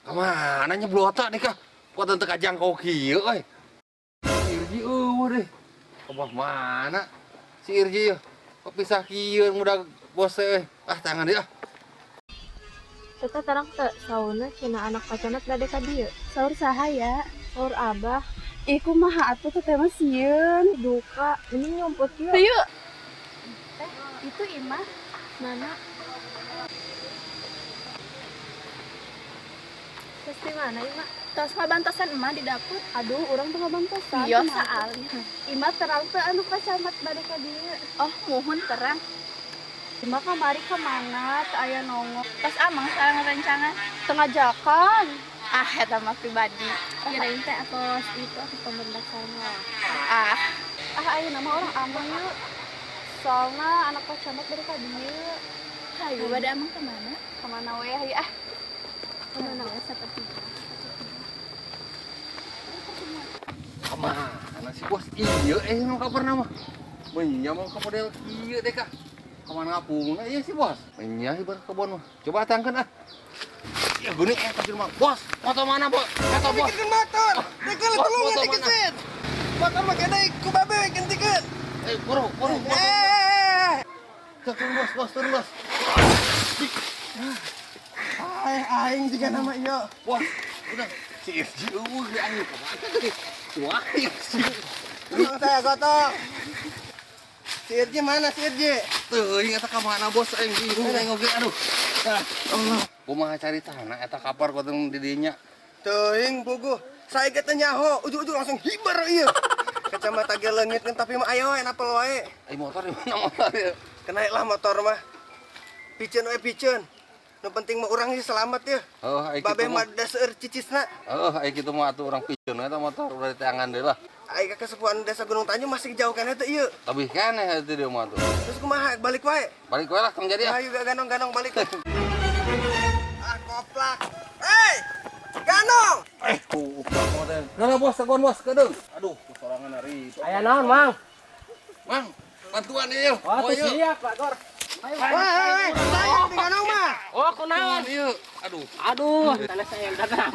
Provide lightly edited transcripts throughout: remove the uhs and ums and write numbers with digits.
Mana nyeblota nih kah? Kok teu kajangkau kieu euy. Si Irji eueuh deh. Kebah mana? Si Irji ya. Kok pisah kieu mudah bos euy. Ah tangan dia. Kita terang teu sauna cina anak pacanat gade ka dieu. Saur saha ya? Saur Abah. Ih kumaha atuh teh mah sieun. Duka, ini nyumput yuk. Teu. Itu Imah. Mana? Terus di mana Imah? Tos ngabantosan emak di dapur. Aduh, orang tuh ngabantosan. Iya soalnya. Imah terang teu anu pacanat gade ka dieu. Oh muhun terang. Imah kamari kemana? Teu aya nongol. Tos amang sareng rencangan. Tengajakan. Ah eta mah pribadi. Kirain teh atos itu atos pembendak sana. Ah Ayo nama orang aman yuk. Soalnya anak pacanat dari ka dieu. hayu bade amang kemana? Kemana we hayu ah? Kemana we seperti Kemana sih bos? Iya nu kabarna mah. Benya mau ke model kieu deh kah. Kemana ngapungna iya sih bos? Benya ibarat kebon mah. Coba tangkeun ah. Ya gini kasih mah. Bos, motor mana bos? Motor bos. Bikin motor, dikeun Bos, tulungan motor dikeun. Motor mah gede ku babe gentikeun. Buru. Turun bos, turun bos. Aing juga nama ieu. Bos, udah. Si Irji eueuh di aing kemana tadi? Wah, sih. Gotong. Si Irji mana si Irji? Teuing eta ka mana bos aing bingung aing oge aduh. Allah, kumaha cari tanah eta kapar kotong di dinya. Teuing puguh. Saya kata nyaho, ujug-ujug langsung hibar ieu. Kacamata ge leungit kan tapi mah aya we napel wae. Ai motor di mana motor ya? Kenaik lah motor mah. Piceun we piceun. Nu penting mah urang sih selamat ya. Oh, ai Babe kitu mah mah. da seueur cicisna. Oh, ai kitu mah atuh urang piceun eta motor udah di tangan deui lah. Aing ke kesepuan desa Gunung Tanjung masih jauh kan eta ieu. Tapi keneh eta dia mah tuh. Terus kumaha balik wae? Balik wae lah tong jadi ya. Ayo ganong-ganong balik. Ah koplak. Hei! Ganong! Model. Nah, bos, tegon bos, kedeung. Aduh, sorangan hari itu. Aya naon, Mang? Mang, bantuan ieu. Oh, tuh siap, Pak Gor. Woi, saya di ganong mah. Oh, kunaon? Ieu. Aduh. Aduh, tanah saya yang datang.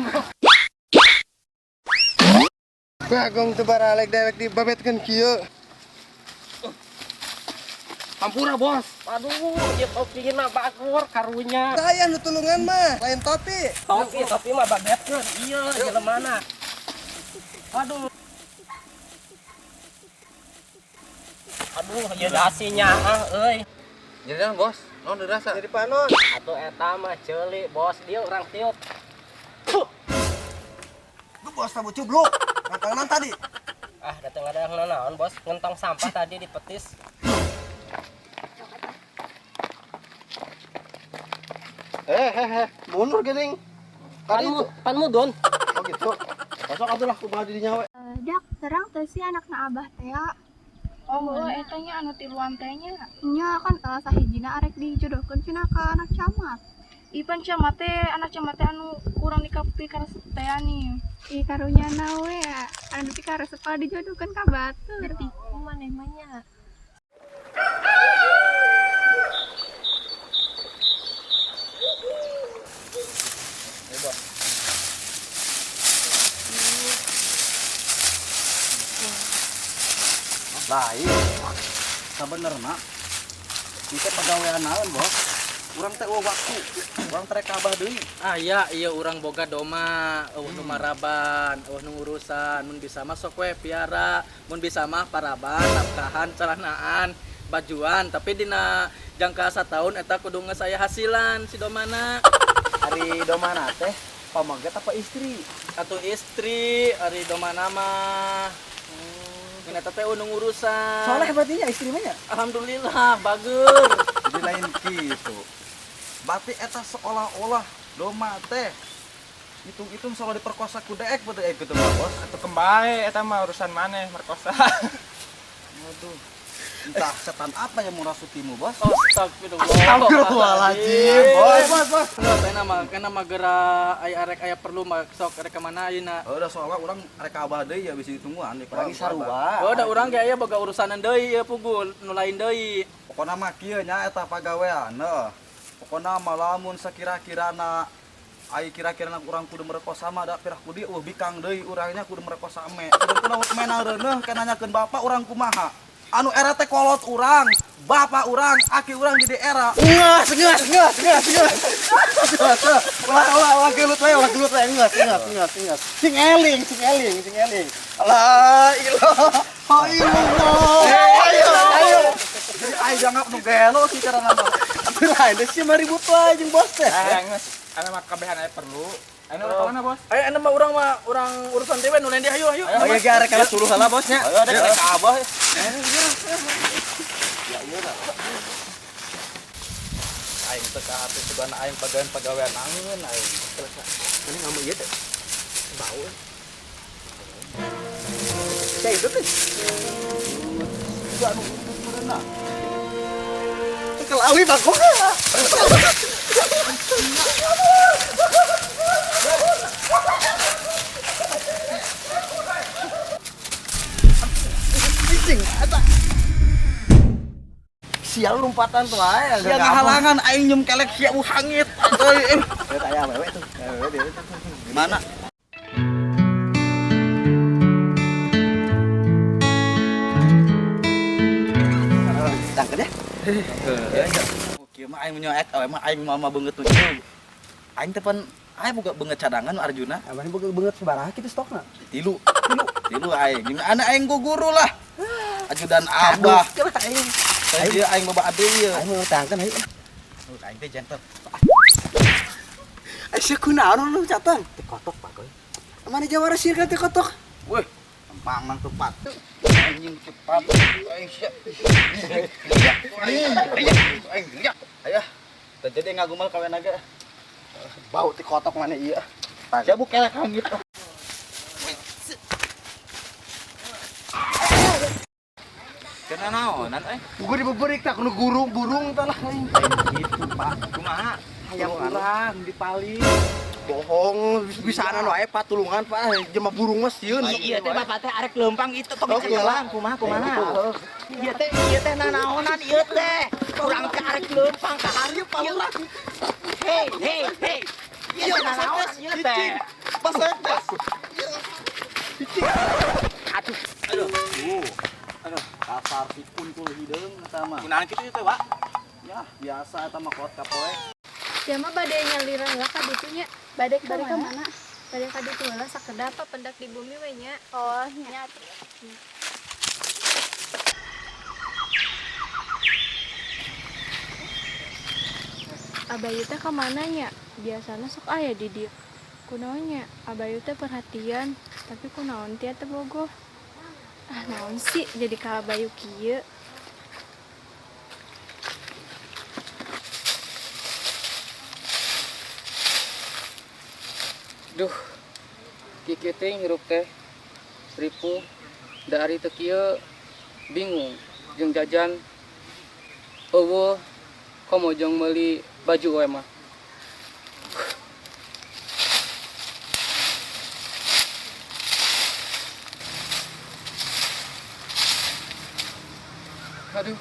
Bagong tuh baralek dewek dibabetkeun kieu. Hampura, bos. Aduh, ieu topina Pak Gor karunya. Saya nu tulungan mah, lain topi. Topi mah babetkeun. Iya, jelemana. Aduh. Aduh, ieu dasinya euy. Jadi kan, bos. Naon dirasa? Jadi panon. Atuh eta mah ceuli, bos. Dia urang tiup. Lu bos tabu cubluk. Ngantang tadi. Ah, datang ada yang naon, bos. Ngentong sampah tadi di petis. Mundur geuning. Pan mudun. Oh gitu. Masuk atulah kumaha di dinya we. Dak, terang teh si anakna Abah teh ya. Oh eta nya anu tiluan teh nya. Nya kan sahijina arek dijodohkeun cenah ka anak camat. Ipan camat teh anak camat teh anu kurang dikapi karesep teh ani. Ih karunya nawe ya. Anu pikaresep ka dijodohkeun ka batur. Betiku maneh mah nya. Lain, sebenarnya kita pegawaian naon bos, urang teh waktu, urang teh kabah deui. Ah iya urang boga doma, nu maraban, nu urusan, mun bisa mah sok we piara, mun bisa mah paraban, nafkahan, celanaan, bajuan, tapi dina jangka 1 tahun eta kudu saya hasilan si domana. Ari domana teh pamaget apa istri? Atuh istri, ari domana mah. Mun eta teh nu urusan. Soalnya berarti istri mah nya. Alhamdulillah bagus. Jadi lain gitu. Berarti eta seolah-olah doma teh hitung-hitung soal diperkosa ku deek berarti gitu mah bos. Atau kembali, eta mah urusan maneh merkosa. Waduh. Entah setan apa yang merasutimu bos. Astagfirullah. Astagfirullahaladzim, bos. Kena mah geura aya arek aya perlu mah sok arek ka mana ayeuna. Udah soalnya orang reka abah deui ya bisa ditungguan lagi sarua. Oh, da urang ge aya boga urusanan deui ieu pugul nu lain deui. Pokona mah kieu nya eta pagawean. Pokona mah lamun sakira-kirana Ai kira-kira urang kudu merekosa mah da pirah ku dieu bikang deui urangnya kudu merekosa ame. Kudu menang reuneuh kan nanyakeun bapak urang kumaha. Anu era teh kolot urang, bapak urang, aki urang di daerah. Ngas. Ulah gelut we, ngas. Sing eling. Alah, ilah. Ayo. Jadi ai dianggap nu gelo sih cara nama. Lain deh sih 5.000 wae jeung bos teh. Geus anu mah kabehan aya perlu. Anu ka mana, Bos? Ayo anu mah urang urusan dewe nu lain dia ayo. Oh iya ge arek kana suruh heula bosnya. Ayo dek ka abah. Aing teh ka hati sebenarnya aing pagawean angeun aing. Ini ngomong ieu teh. Bau. Cai itu teh. Juga anu beunang. Kelawi bagong. Sial lompatan tuh aja. Sia ngahalangan aing nyeum kelek sia hangit. Euy. Aya awewe tuh. Gimana? Tangkeun ya. Kieu mah aing nyoek awe mah aing mama beungeut nu kieu. Aing teh pan aing boga beungeut cadangan Arjuna. Abang boga beungeut sabaraha kitu stokna? Tilu aing. Gimana aing guguru lah. Ajudan abah. Aing. Tadi aing bawa ade ieu. Aing mau tangkeun aing. Aing teh jantan. Asa kunaon lu catang? Teh kotok Pak Goy. Mana jawara sirkan teh kotok? Weh, mang tepat. Anjing cepat. Aing sia. Aing lihat. Aya. Terjadi ngagumal kawen aja. Bau teh kotok mana ieu? Sia bu kelek hangit. Kena naonan euy? Gua dibeberik tak nu burung tah lah aing. Gitu, Pak. Kumaha? Hayang urang dipali. Bohong, bisaan wae patulungan Pak, jelema burung mah sieun. Iya teh bapak teh arek leumpang itu tong dicelang kumaha. Iya teh nanaonan ieu teh. Urang teh arek leumpang ka hareup palurah. Hei. Ieu nanaon ieu teh. Aduh, kasar pikun kul hideung eta mah. Kunaon kitu teh, Pak? Ya, biasa eta mah kot kapoe. Ya mah bade nyalira heula ka ditu nya. Bade ka mana? Bade ka ditu heula sakedap pendak di bumi we nya. Oh, nya. Abayu teh ka mana nya? Biasana sok aya di dieu. Kunaon nya? Abayu teh perhatian, tapi kunaon teh teh bogoh. Ah, naon sih jadi ka Abayu kieu? Duh, kiki teh ngirup teh ripuh dari teu kieu bingung jeung jajan eueuh komo jeung meuli baju we mah. Aduh,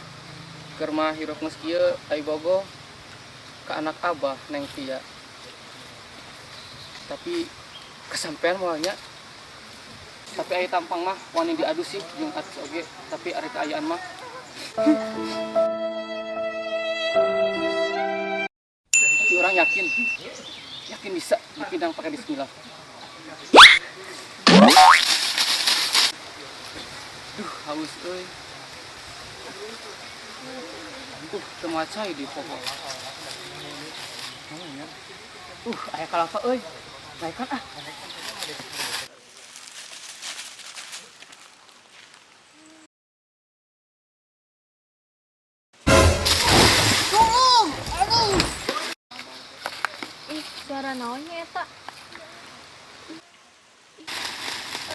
keur mah hirup geus kieu ai bogoh ka anak abah Neng Tia. Tapi kesampean moalnya. Tapi aya tampang mah wani diadu sih jeung atus oge, tapi ari keayaan mah. Tapi orang yakin bisa dipindang pakai bismillah. Duh, haus euy. Teu macai di pokok. Aya kalapa euy. Naikkan ah. Ih, suara naonnya eta?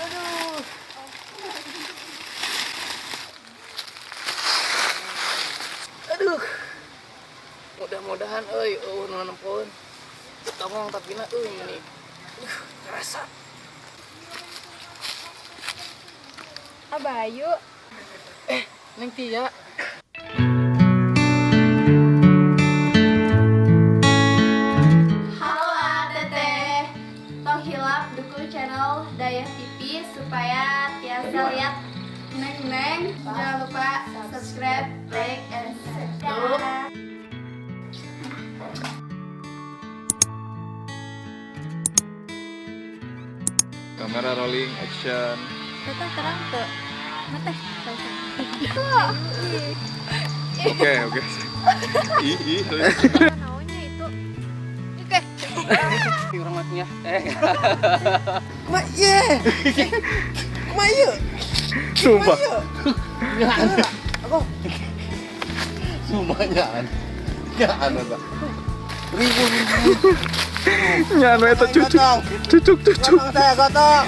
Aduh. Aduh. Mudah-mudahan euy eueuh nu nempeun. Tongong tapi na euy ini. Kerasa. Abayu. Neng Tia. Halo Teteh. supaya Tiasa lihat Neng. Jangan lupa subscribe, like, and share. Kamera rolling action. Teteh terang tuh. Mate. Oke. Naonnya itu. Oke. Orang matinya. Mak ye. Mak ye. Sumpah. Aku Semuanya ya ada. Ribu. Nyano eta cucuk. gotong saya gotong.